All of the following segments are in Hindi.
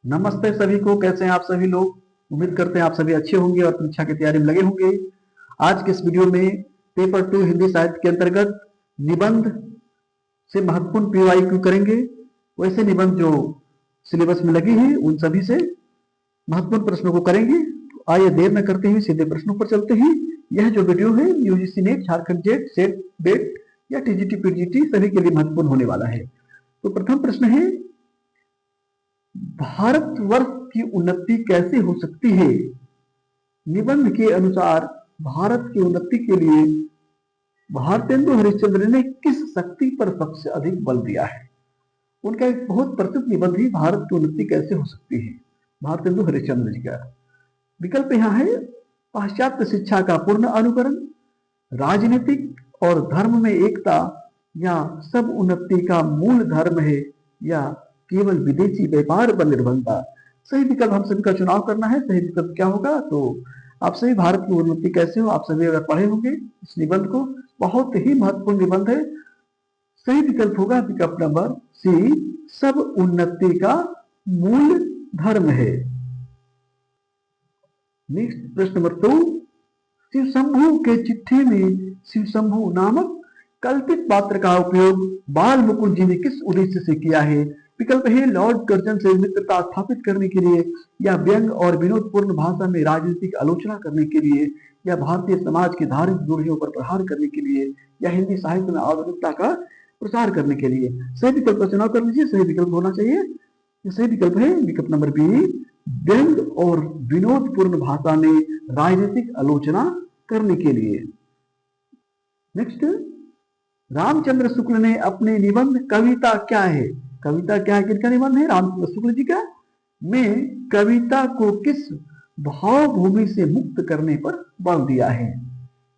नमस्ते सभी को। कैसे हैं आप सभी लोग? उम्मीद करते हैं आप सभी अच्छे होंगे और परीक्षा की तैयारी में लगे होंगे। आज के इस वीडियो में पेपर 2 हिंदी साहित्य के अंतर्गत निबंध से महत्वपूर्ण पीवाईक्यू करेंगे। वैसे निबंध जो सिलेबस में लगी है उन सभी से महत्वपूर्ण प्रश्नों को करेंगे। तो आइए देर न करते हुए सीधे प्रश्नों पर चलते हैं। यह जो वीडियो है UGC NET, Jharkhand JET, SET, BET या टीजीटी पीजीटी सभी के लिए महत्वपूर्ण होने वाला है। तो प्रथम प्रश्न है, भारतवर्ष की उन्नति कैसे हो सकती है? निबंध के अनुसार भारत की उन्नति के लिए भारतेंदु हरिश्चंद्र ने किस शक्ति पर सबसे अधिक बल दिया है? उनका एक बहुत प्रसिद्ध निबंध ही भारत की उन्नति कैसे हो सकती है, भारतेंदु हरिश्चंद्र जी का। विकल्प यहाँ है, पाश्चात्य शिक्षा का पूर्ण अनुकरण, राजनीतिक और धर्म में एकता, या सब उन्नति का मूल धर्म है, या केवल विदेशी व्यापार पर निर्भरता। सही विकल्प हम सभी का चुनाव करना है। सही विकल्प क्या होगा? तो आप सभी भारत की उन्नति कैसे हो, आप सभी अगर पढ़े होंगे इस निबंध को, बहुत ही महत्वपूर्ण निबंध है। सही विकल्प होगा विकल्प नंबर सी, सब उन्नति का मूल धर्म है। नेक्स्ट प्रश्न नंबर 2, शिव शंभू के चिट्ठी में शिव शंभू नामक कल्पित पात्र का उपयोग बाल मुकुंद जी ने किस उद्देश्य से किया है? विकल्प है, लॉर्ड कर्जन से मित्रता स्थापित करने के लिए, या व्यंग और विनोदपूर्ण भाषा में राजनीतिक आलोचना करने के लिए, या भारतीय समाज की धार्मिक रूढ़ियों पर प्रहार करने के लिए, या हिंदी साहित्य में आधुनिकता का प्रसार करने के लिए। सही विकल्प का चुनाव कर लीजिए। सही विकल्प होना चाहिए, सही विकल्प है विकल्प नंबर बी, व्यंग और विनोदपूर्ण भाषा में राजनीतिक आलोचना करने के लिए। नेक्स्ट, रामचंद्र शुक्ल ने अपने निबंध कविता क्या है, कविता क्या है किसका निबंध है? रामचंद्र शुक्ल जी का, में कविता को किस भाव भूमि से मुक्त करने पर बल दिया है?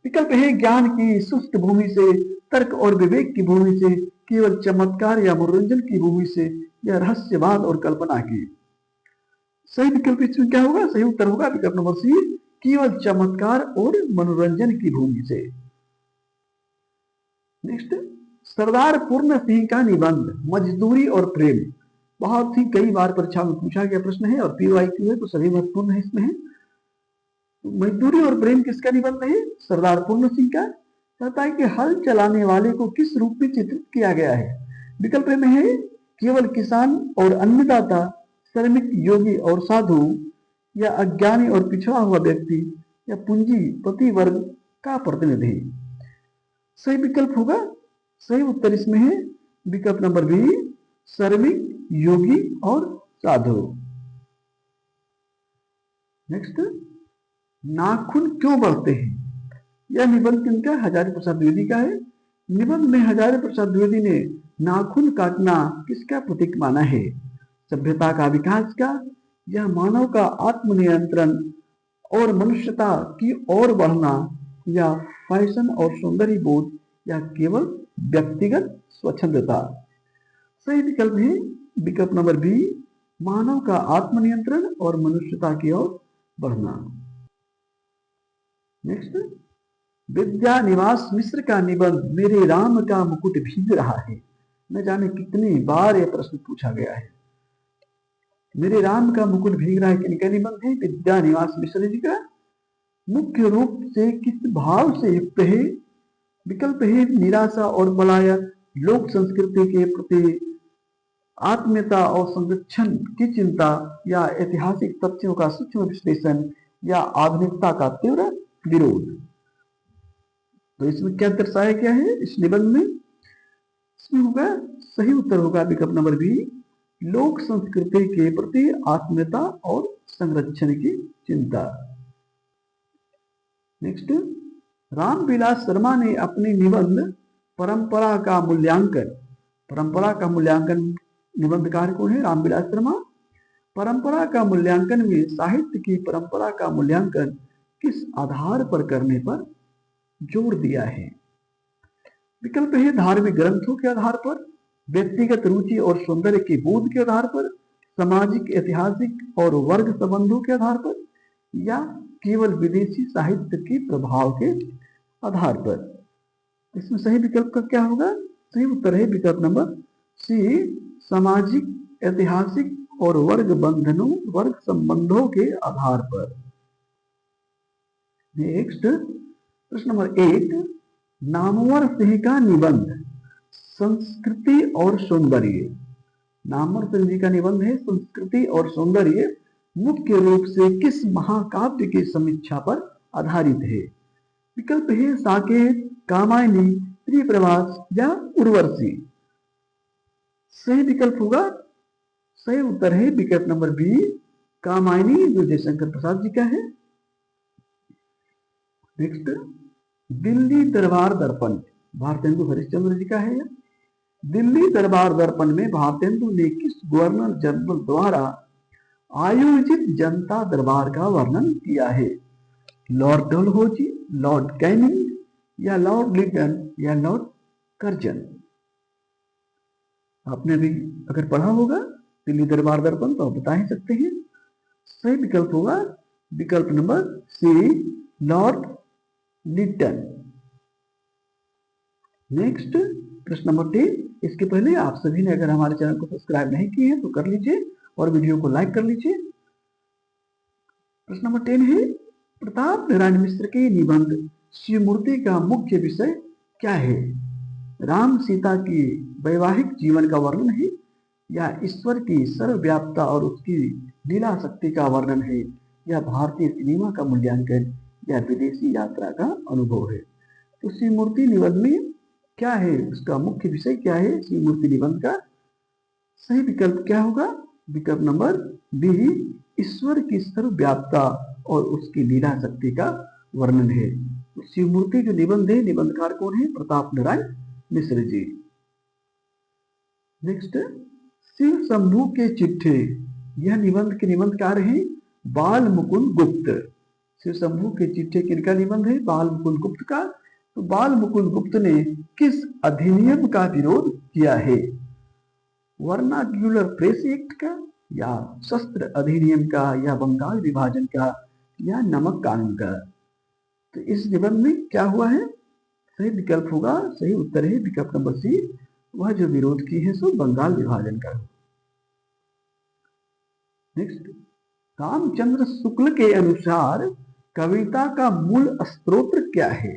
विकल्प है, ज्ञान की शुष्क भूमि से, तर्क और विवेक की भूमि से, केवल चमत्कार या मनोरंजन की भूमि से, या रहस्यवाद और कल्पना की। सही विकल्प इसमें क्या होगा? सही उत्तर होगा विकल्प नंबर सी, केवल चमत्कार और मनोरंजन की भूमि से। नेक्स्ट, सरदार पूर्ण सिंह का निबंध मजदूरी और प्रेम, बहुत ही कई बार परीक्षा में पूछा गया प्रश्न है और पीवाईक्यू है तो सभी महत्वपूर्ण है इसमें। मजदूरी और प्रेम किसका निबंध है? सरदार पूर्ण सिंह का। कहता है कि हल चलाने वाले को किस रूप में चित्रित किया गया है? विकल्प में है, केवल किसान और अन्नदाता, श्रमिक, योगी और साधु, या अज्ञानी और पिछड़ा हुआ व्यक्ति, या पूंजीपति वर्ग का प्रतिनिधि। सही विकल्प होगा, सही उत्तर इसमें है विकल्प नंबर बी, श्रमिक, योगी और साधु। नेक्स्ट, नाखून क्यों बढ़ते हैं? यह निबंध किनका? हजारी प्रसाद द्विवेदी का है। निबंध में हजारी प्रसाद द्विवेदी ने नाखून काटना किसका प्रतीक माना है? सभ्यता का विकास का, या मानव का आत्मनियंत्रण और मनुष्यता की ओर बढ़ना, या फैशन और सौंदर्य बोध, या केवल व्यक्तिगत स्वच्छंदता। सही विकल्प है विकल्प नंबर बी, मानव का आत्मनियंत्रण और मनुष्यता की ओर बढ़ना। नेक्स्ट, विद्या निवास मिश्र का निबंध मेरे राम का मुकुट भीग रहा है, न जाने कितनी बार यह प्रश्न पूछा गया है। मेरे राम का मुकुट भीग रहा है किनका निबंध है? विद्या निवास मिश्र जी का। मुख्य रूप से किस भाव से युक्त है? विकल्प है, निराशा और पलायन, लोक संस्कृति के प्रति आत्मीयता और संरक्षण की चिंता, या ऐतिहासिक तथ्यों का सूक्ष्म विश्लेषण, या आधुनिकता का तीव्र विरोध। तो इसमें क्या दर्शाया गया है इस निबंध में? इसमें होगा, सही उत्तर होगा विकल्प नंबर बी, लोक संस्कृति के प्रति आत्मीयता और संरक्षण की चिंता। नेक्स्ट, रामविलास शर्मा ने अपने निबंध परंपरा का मूल्यांकन, परंपरा का मूल्यांकन निबंधकार कौन है? रामविलास शर्मा। परंपरा का मूल्यांकन में साहित्य की परंपरा का मूल्यांकन किस आधार पर करने पर जोर दिया है? विकल्प है, धार्मिक ग्रंथों के आधार पर, व्यक्तिगत रुचि और सौंदर्य के बोध के आधार पर, सामाजिक, ऐतिहासिक और वर्ग संबंधों के आधार पर, या केवल विदेशी साहित्य के प्रभाव के आधार पर। इसमें सही विकल्प का क्या होगा? सही उत्तर है विकल्प नंबर सी, सामाजिक, ऐतिहासिक और वर्ग बंधनों, वर्ग संबंधों के आधार पर। नेक्स्ट प्रश्न नंबर 8, नामवर सिंह का निबंध संस्कृति और सौंदर्य। नामवर सिंह जी का निबंध है संस्कृति और सौंदर्य, मुख्य रूप से किस महाकाव्य की समीक्षा पर आधारित है? विकल्प है साकेत, कामायनी, त्रिप्रवास या उर्वशी। सही विकल्प होगा, सही उत्तर है विकल्प नंबर बी, कामायनी, जो जयशंकर प्रसाद जी का है। नेक्स्ट, दिल्ली दरबार दर्पण भारतेंदु हरिश्चंद्र जी का है। दिल्ली दरबार दर्पण में भारतेंदु ने किस गवर्नर जनरल द्वारा आयोजित जनता दरबार का वर्णन किया है? लॉर्ड डलहौजी, लॉर्ड कैनिंग या लॉर्ड लिटन या लॉर्ड कर्जन। आपने भी अगर पढ़ा होगा दिल्ली दरबार दर्पण तो आप बता ही सकते हैं। सही विकल्प होगा विकल्प नंबर सी, लॉर्ड लिटन। नेक्स्ट प्रश्न नंबर 10, इसके पहले आप सभी ने अगर हमारे चैनल को सब्सक्राइब नहीं किए हैं तो कर लीजिए और वीडियो को लाइक कर लीजिए। प्रश्न नंबर 10 है, प्रताप नारायण मिश्र के निबंध शिवमूर्ति का मुख्य विषय क्या है? राम सीता की वैवाहिक जीवन का वर्णन है या ईश्वर की सर्वव्यापता और उसकी लीला शक्ति का वर्णन है या भारतीय सिनेमा का मूल्यांकन या विदेशी यात्रा का अनुभव है? तो शिवमूर्ति निबंध में क्या है, उसका मुख्य विषय क्या है शिवमूर्ति निबंध का? सही विकल्प क्या होगा? विकल्प नंबर बी, ईश्वर की सर्वव्यापता और उसकी लीला शक्ति का वर्णन है। तो शिवमूर्ति जो निबंध है, निबंधकार कौन है? प्रताप नारायण मिश्र जी। नेक्स्ट, शिव शंभू के चिट्ठे, यह निबंध के निबंधकार हैं बाल मुकुंद गुप्त। शिव शंभू के चिट्ठे किनका निबंध है? बाल मुकुंद गुप्त का। तो बाल मुकुंद गुप्त ने किस अधिनियम का विरोध किया है? वर्नाक्यूलर प्रेस एक्ट का या शस्त्र अधिनियम का या बंगाल विभाजन का या नमक कानून का? तो इस निबंध में क्या हुआ है? सही विकल्प होगा, सही उत्तर है विकल्प नंबर सी, वह जो विरोध की है सो बंगाल विभाजन का। नेक्स्ट, रामचंद्र शुक्ल के अनुसार कविता का मूल स्त्रोत क्या है?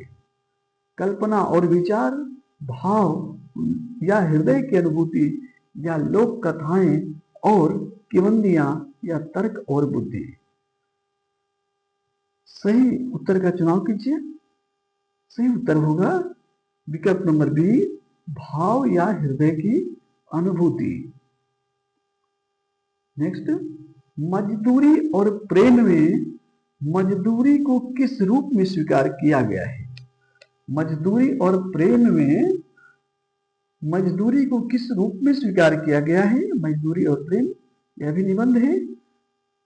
कल्पना और विचार, भाव या हृदय की अनुभूति या लोक कथाएं और किवंदियां या तर्क और बुद्धि। सही उत्तर का चुनाव कीजिए। सही उत्तर होगा विकल्प नंबर बी, भाव या हृदय की अनुभूति। नेक्स्ट, मजदूरी और प्रेम में मजदूरी को किस रूप में स्वीकार किया गया है? मजदूरी और प्रेम में मजदूरी को किस रूप में स्वीकार किया गया है? मजदूरी और प्रेम, यह भी निबंध है।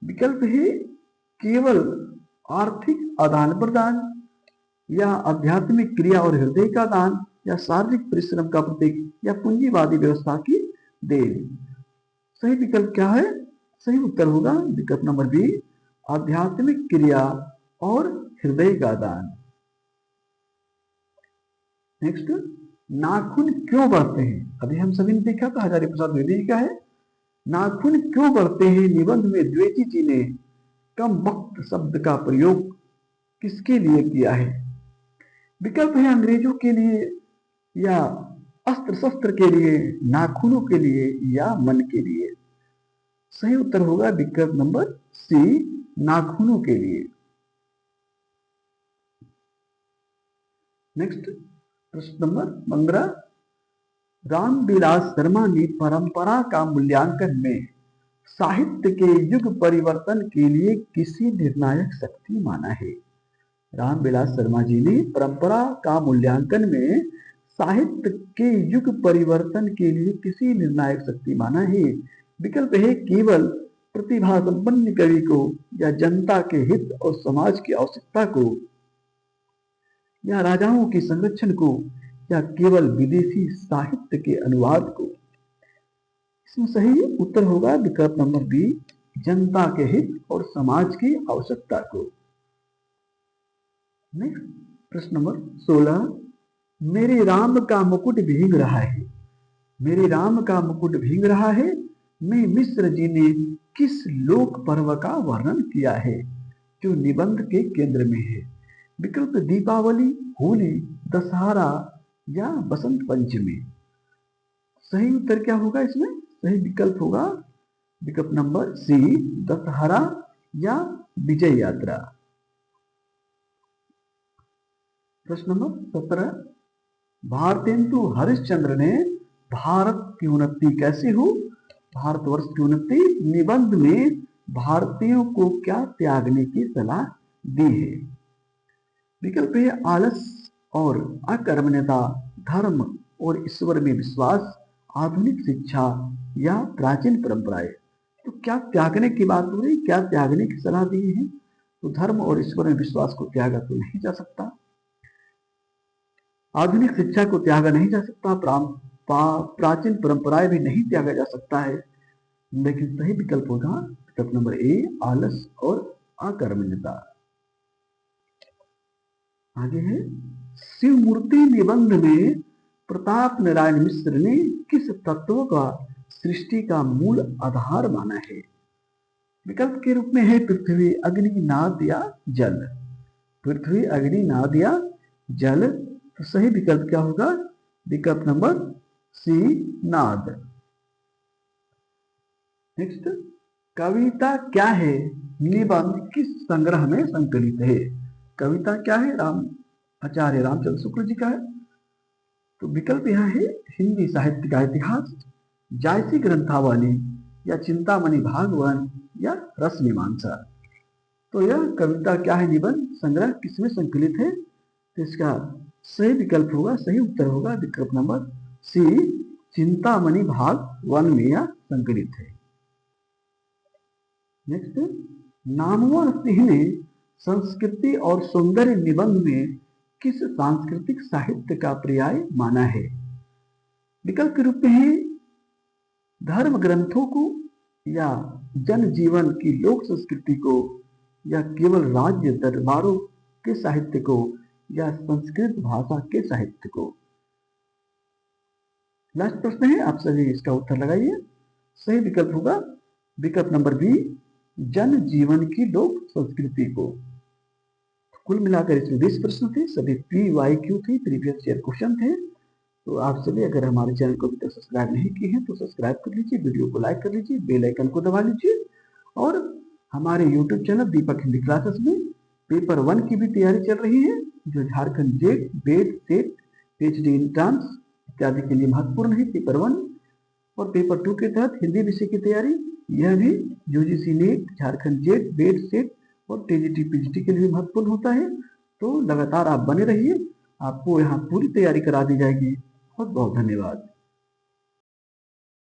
विकल्प है केवल आर्थिक आदान प्रदान या आध्यात्मिक क्रिया और हृदय का दान या शारीरिक परिश्रम का प्रतीक या पूंजीवादी व्यवस्था की देन। सही विकल्प क्या है? सही उत्तर होगा विकल्प नंबर बी, आध्यात्मिक क्रिया और हृदय का दान। नेक्स्ट, नाखून क्यों बढ़ते हैं? अभी हम सभी ने देखा था हजारी प्रसाद द्विवेदी जी का है। नाखून क्यों बढ़ते हैं निबंध में द्विवेदी जी ने कम वक्त शब्द का प्रयोग किसके लिए किया है? विकल्प है अंग्रेजों के लिए या अस्त्र शस्त्र के लिए, नाखूनों के लिए या मन के लिए। सही उत्तर होगा विकल्प नंबर सी, नाखूनों के लिए। नेक्स्ट प्रश्न नंबर 15, रामविलास शर्मा ने परंपरा का मूल्यांकन में साहित्य के युग परिवर्तन के लिए किसी निर्णायक शक्ति माना है? रामविलास शर्मा जी ने परंपरा का मूल्यांकन में साहित्य के युग परिवर्तन के लिए किसी निर्णायक शक्ति माना है। विकल्प है केवल प्रतिभा संपन्न कवि को या जनता के हित और समाज की आवश्यकता को या राजाओं के संरक्षण को या केवल विदेशी साहित्य के अनुवाद को। इसमें सही उत्तर होगा विकल्प नंबर बी, जनता के हित और समाज की आवश्यकता को। नेक्स्ट प्रश्न नंबर 16, मेरे राम का मुकुट भीग रहा है। मेरे राम का मुकुट भीग रहा है में मिश्र जी ने किस लोक पर्व का वर्णन किया है जो निबंध के केंद्र में है? विकल्प दीपावली, होली, दशहरा या बसंत पंचमी। सही उत्तर क्या होगा इसमें? सही विकल्प होगा विकल्प नंबर सी, दशहरा या विजय यात्रा। प्रश्न नंबर 17, भारतेंदु हरिश्चंद्र ने भारत की उन्नति कैसे हो, भारतवर्ष की उन्नति निबंध में भारतीयों को क्या त्यागने की सलाह दी है? विकल्प है आलस और अकर्मण्यता, धर्म और ईश्वर में विश्वास, आधुनिक शिक्षा या प्राचीन परंपराएं। तो क्या त्यागने की बात हो रही, क्या त्यागने की सलाह दी है? तो धर्म और ईश्वर में विश्वास को त्यागा तो नहीं जा सकता, आधुनिक शिक्षा को त्यागा नहीं जा सकता, प्राचीन परंपराएं भी नहीं त्यागा जा सकता है, लेकिन सही विकल्प होगा विकल्प नंबर ए, आलस और अकर्मण्यता। आगे है, शिव मूर्ति निबंध में प्रताप नारायण मिश्र ने किस तत्व का सृष्टि का मूल आधार माना है? विकल्प के रूप में है पृथ्वी, अग्नि, नाद या जल। पृथ्वी, अग्नि, नाद या जल। तो सही विकल्प क्या होगा? विकल्प नंबर सी, नाद। नेक्स्ट, कविता क्या है निबंध किस संग्रह में संकलित है? कविता क्या है? आचार्य रामचंद्र शुक्ल जी का है। तो विकल्प यह है हिंदी साहित्य का इतिहास, जायसी ग्रंथावली या चिंतामणि भागवन या रस मीमांसा। तो यह कविता क्या है निबंध संग्रह किसमें संकलित है? तो इसका सही विकल्प होगा, सही उत्तर होगा विकल्प नंबर सी, चिंतामणि भाग वन में यह संकलित है। नेक्स्ट, नामवर सिंह ने संस्कृति और सौंदर्य निबंध में किस सांस्कृतिक साहित्य का पर्याय माना है? विकल्प के रूप में है धर्म ग्रंथों को या जन जीवन की लोक संस्कृति को या केवल राज्य दरबारों के साहित्य को या संस्कृत भाषा के साहित्य को। लास्ट प्रश्न है, आप सभी इसका उत्तर लगाइए। सही विकल्प होगा विकल्प नंबर बी, जन जीवन की लोक संस्कृति को। कुल मिलाकर इसमें 20 प्रश्न थे, सभी PYQ थे, प्रीवियस ईयर क्वेश्चन थे। तो आप सभी अगर हमारे चैनल को अभी तक सब्सक्राइब नहीं किए हैं तो सब्सक्राइब कर लीजिए, वीडियो को लाइक कर लीजिए, बेल आइकन को दबा लीजिए और हमारे YouTube चैनल दीपक हिंदी क्लासेस में पेपर 1 की भी तैयारी चल रही है, जो झारखंड जेट, बेट, सेट, PhD एंट्रांस इत्यादि के लिए महत्वपूर्ण है पेपर 1। और पेपर 2 के तहत हिंदी विषय की तैयारी, यह भी UGC नेट, झारखंड जेट, बेट, सेट और TGT PGT के लिए महत्वपूर्ण होता है। तो लगातार आप बने रहिए, आपको यहाँ पूरी तैयारी करा दी जाएगी। बहुत बहुत धन्यवाद।